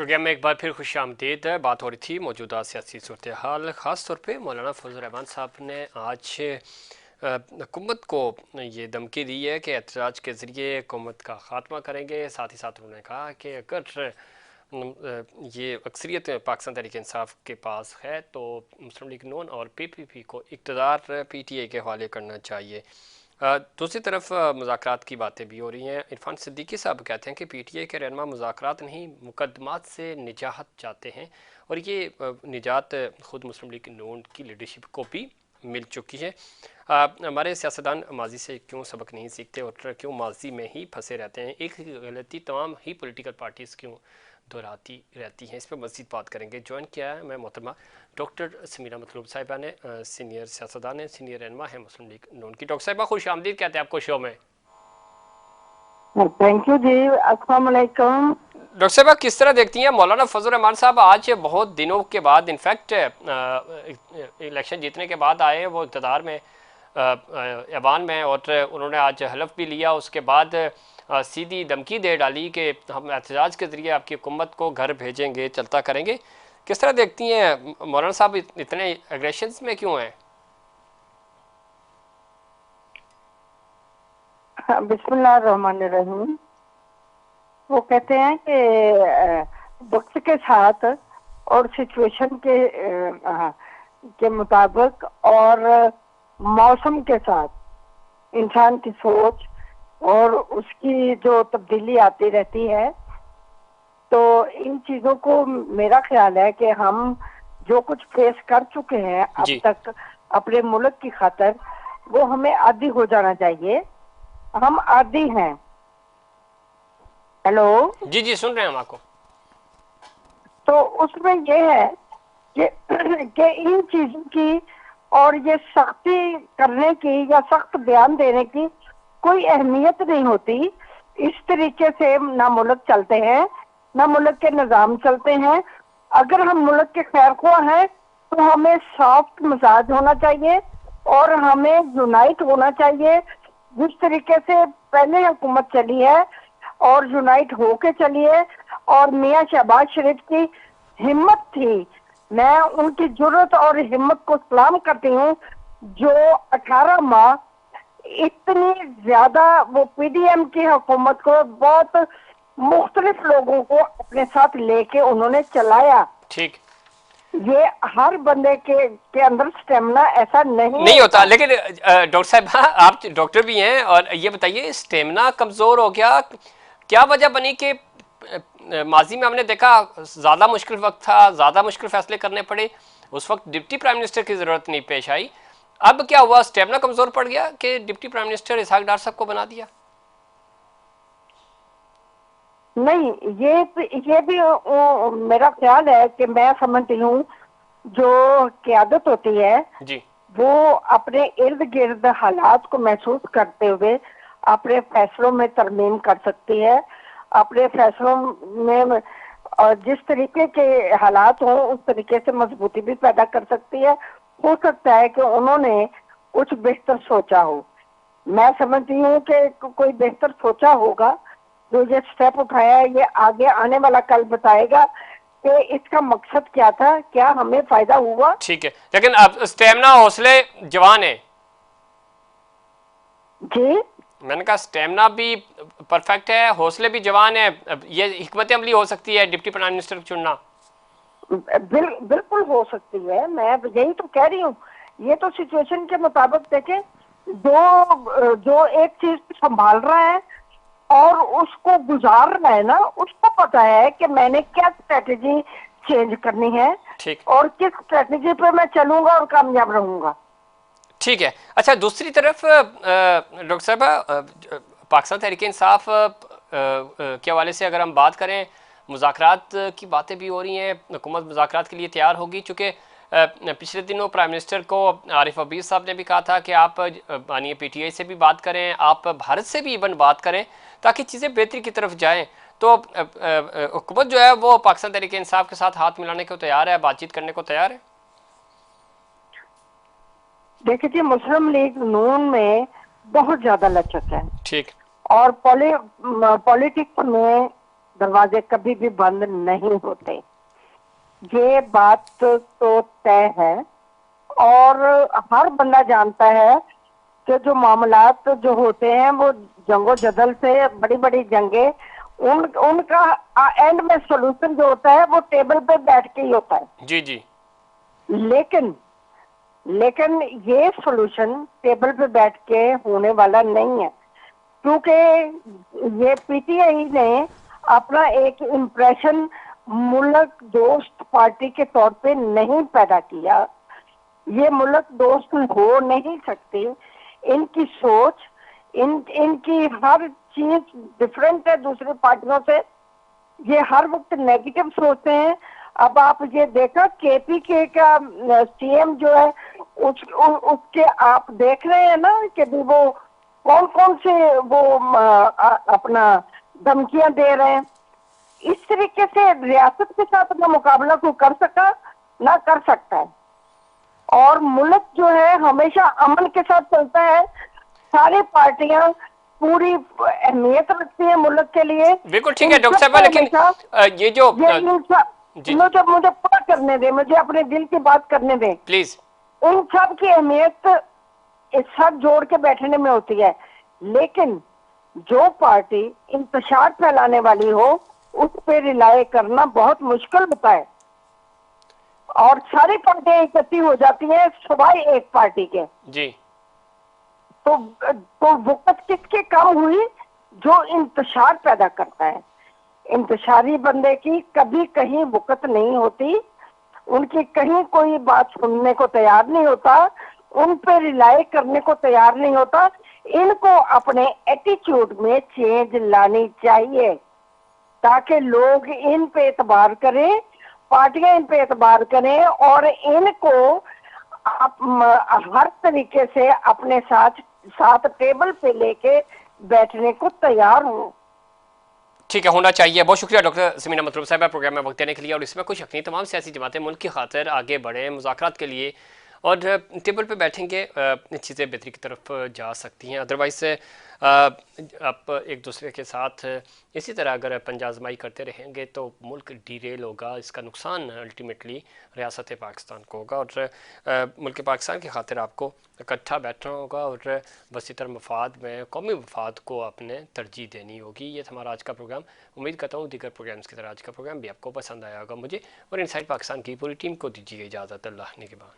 Programme में एक बार फिर खुश आमदीद। बात हो रही थी मौजूदा सियासी सूरत हाल, ख़ास तौर पे मौलाना फजल रहमान साहब ने आज हुकूमत को ये धमकी दी है कि एहतजाज के ज़रिए हुकूमत का ख़ात्मा करेंगे। साथ ही साथ उन्होंने कहा कि अगर ये अक्सरियत पाकिस्तान तहरीक इंसाफ के पास है तो मुस्लिम लीग नून और PPP को इक़्तिदार PTI के हवाले करना चाहिए। दूसरी तरफ मुज़ाकरात की बातें भी हो रही हैं। इरफान सिद्दीकी साहब कहते हैं कि PTI के रहनुमा मुज़ाकरात नहीं मुकदमात से निजात चाहते हैं और ये निजात ख़ुद मुस्लिम लीग नून की लीडरशिप को भी मिल चुकी है। हमारे सियासतदान माजी से क्यों सबक नहीं सीखते और क्यों माजी में ही फंसे रहते हैं? एक ही गलती तमाम ही पॉलिटिकल पार्टीज़ क्यों दोहराती रहती हैं? इस पर मज़ीद बात करेंगे। ज्वाइन किया है मैं मोहतरमा डॉक्टर समीरा मतलूब साहिबा ने, सीनियर सियासतदान है, सीनियर रहनुमा है मुस्लिम लीग नून की। डॉक्टर साहिबा खुश आमदीद कहते हैं आपको शो में। थैंक यू जी, अस्सलाम वालेकुम। डॉक्टर साहबा किस तरह देखती हैं मौलाना फजल रहमान साहब आज बहुत दिनों के बाद, इनफैक्ट इलेक्शन जीतने के बाद आए वो इक़्तिदार में ऐवान में, और उन्होंने आज हलफ भी लिया। उसके बाद सीधी धमकी दे डाली कि हम एहतजाज के ज़रिए आपकी हुकूमत को घर भेजेंगे, चलता करेंगे। किस तरह देखती हैं मौलाना साहब इतने एग्रेशंस में क्यों हैं? बिस्मिल्लाहिर्रहमानिर्रहीम। वो कहते हैं कि वक्त के साथ और सिचुएशन के मुताबिक और मौसम के साथ इंसान की सोच और उसकी जो तब्दीली आती रहती है, तो इन चीजों को मेरा ख्याल है कि हम जो कुछ फेस कर चुके हैं अब तक अपने मुल्क की खातिर, वो हमें आदी हो जाना चाहिए। हम आदी हैं। हेलो जी जी, सुन रहे हैं हम आपको। तो उसमें ये है कि इन चीजों की और ये सख्ती करने की या सख्त बयान देने की कोई अहमियत नहीं होती। इस तरीके से ना मुल्क चलते हैं, ना मुल्क के निज़ाम चलते हैं। अगर हम मुल्क के खैर ख्वाह हैं तो हमें सॉफ्ट मिजाज होना चाहिए और हमें यूनाइट होना चाहिए। जिस तरीके से पहले हुकूमत चली है और यूनाइट होके चली है, और मियाँ शहबाज शरीफ की हिम्मत थी, मैं उनकी जुर्रत और हिम्मत को सलाम करती हूँ, जो 18 माह इतनी ज्यादा वो PDM की हुकूमत को बहुत मुख्तलिफ लोगों को अपने साथ लेके उन्होंने चलाया। ठीक, ये हर बंदे के अंदर स्टेमिना ऐसा नहीं होता। लेकिन डॉक्टर साहब, आप डॉक्टर भी हैं, और ये बताइए स्टेमिना कमज़ोर हो गया, क्या वजह बनी कि माजी में हमने देखा ज़्यादा मुश्किल वक्त था, ज़्यादा मुश्किल फैसले करने पड़े, उस वक्त डिप्टी प्राइम मिनिस्टर की ज़रूरत नहीं पेश आई। अब क्या हुआ, स्टेमिना कमज़ोर पड़ गया कि डिप्टी प्राइम मिनिस्टर इसहाक डार साहब को बना दिया? नहीं, ये भी मेरा ख्याल है कि मैं समझती हूँ जो क़यादत होती है जी, वो अपने इर्द गिर्द हालात को महसूस करते हुए अपने फैसलों में तरमीम कर सकती है। अपने फैसलों में जिस तरीके के हालात हों उस तरीके से मजबूती भी पैदा कर सकती है। हो सकता है कि उन्होंने कुछ बेहतर सोचा हो। मैं समझती हूँ कि कोई बेहतर सोचा होगा। जो ये स्टेप उठाया है, ये आगे आने वाला कल बताएगा कि इसका मकसद क्या था, क्या हमें फायदा हुआ। ठीक है, लेकिन अब स्टेमिना, हौसले जवान है जी, मैंने कहा स्टेमिना भी परफेक्ट है, हौसले भी जवान है। ये हिकमत अमली हो सकती है डिप्टी प्राइम मिनिस्टर चुनना? बिल्कुल हो सकती है। मैं यही तो कह रही हूँ। ये तो सिचुएशन के मुताबिक देखें, जो एक चीज संभाल रहा है और उसको गुजार रहा है ना, उसको पता है कि मैंने क्या स्ट्रेटेजी चेंज करनी है ठीक, और किस स्ट्रेटेजी पे मैं चलूंगा और कामयाब रहूंगा। ठीक है। अच्छा, दूसरी तरफ डॉक्टर साहब, पाकिस्तान तहरीक इंसाफ के हवाले से अगर हम बात करें, मुज़ाकरात की बातें भी हो रही हैं, हुकूमत मुज़ाकरात के लिए तैयार होगी। चूँकि पिछले दिनों प्राइम मिनिस्टर को आरिफ अबीर साहब ने भी कहा था कि आप मानिए PTI से भी बात करें, आप भारत से भी इवन बात करें, ताकि चीज़ें बेहतरी की तरफ जाएँ। तो हुकूमत जो है वो पाकिस्तान तहरीक इंसाफ के साथ हाथ मिलाने को तैयार है, बातचीत करने को तैयार है। देखिए जी, मुस्लिम लीग नून में बहुत ज्यादा लचक है। ठीक, और पॉलिटिक्स में दरवाजे कभी भी बंद नहीं होते। ये बात तो तय है और हर बंदा जानता है कि जो मामलात जो होते हैं वो जंगो जदल से, बड़ी बड़ी जंगे, उनका एंड में सोल्यूशन जो होता है वो टेबल पे बैठ के ही होता है। जी जी। लेकिन लेकिन ये सोल्यूशन टेबल पे बैठ के होने वाला नहीं है, क्योंकि ये पीटीआई ने अपना एक इम्प्रेशन मुल्क दोस्त पार्टी के तौर पे नहीं पैदा किया। ये मुल्क दोस्त हो नहीं सकती। इनकी सोच, इनकी हर चीज डिफरेंट है दूसरी पार्टियों से। ये हर वक्त नेगेटिव सोचते हैं। अब आप ये देखा केपीके का सीएम जो है उसके आप देख रहे हैं ना कि वो कौन कौन से वो अपना धमकियां दे रहे हैं। इस तरीके से रियासत के साथ अपना मुकाबला कोई कर सका ना कर सकता है। और मुल्क जो है हमेशा अमन के साथ चलता है। सारी पार्टियां पूरी अहमियत रखती है मुल्क के लिए। बिल्कुल ठीक है डॉक्टर साहब, लेकिन ये जो मुझे पूरा करने दे, मुझे अपने दिल की बात करने दे प्लीज। इन सब की अहमियत इस सब जोड़ के बैठने में होती है, लेकिन जो पार्टी इंतशार फैलाने वाली हो उस पे रिलाय करना बहुत मुश्किल होता है। और सारी पार्टियां इकट्ठी हो जाती हैं सिवाय एक पार्टी के। जी। तो वक़्त किसके कम हुई? जो इंतशार पैदा करता है। इंतशारी बंदे की कभी कहीं वक़्त नहीं होती, उनकी कहीं कोई बात सुनने को तैयार नहीं होता, उन पे रिलाय करने को तैयार नहीं होता। इनको अपने एटीट्यूड में चेंज लानी चाहिए ताकि लोग इन पे एतबार करें, पार्टियां इन पे एतबार करें और इनको हर तरीके से अपने साथ टेबल पे लेके बैठने को तैयार हो। ठीक है, होना चाहिए। बहुत शुक्रिया डॉक्टर समीना मतलूब साहब प्रोग्राम में वक्त देने के लिए। और इसमें कोई शक नहीं, तमाम सियासी जमातें मुल्क की खातिर आगे बढ़े मुज़ाकरात के लिए और टेबल पे बैठेंगे, चीज़ें बेहतरी की तरफ जा सकती हैं। अदरवाइज़ आप एक दूसरे के साथ इसी तरह अगर पंजा आजमाई करते रहेंगे तो मुल्क डीरेल होगा। इसका नुकसान अल्टीमेटली रियासत पाकिस्तान को होगा और मुल्क पाकिस्तान की खातिर आपको इकट्ठा बैठना होगा और वसीतर मफाद में कौमी मफाद को आपने तरजीह देनी होगी। ये था हमारा आज का प्रोग्राम। उम्मीद करता हूँ दीगर प्रोग्राम्स की तरह आज का प्रोग्राम भी आपको पसंद आया होगा। मुझे और इनसाइड पाकिस्तान की पूरी टीम को दीजिए इजाज़त। अल्लाह निगहबान।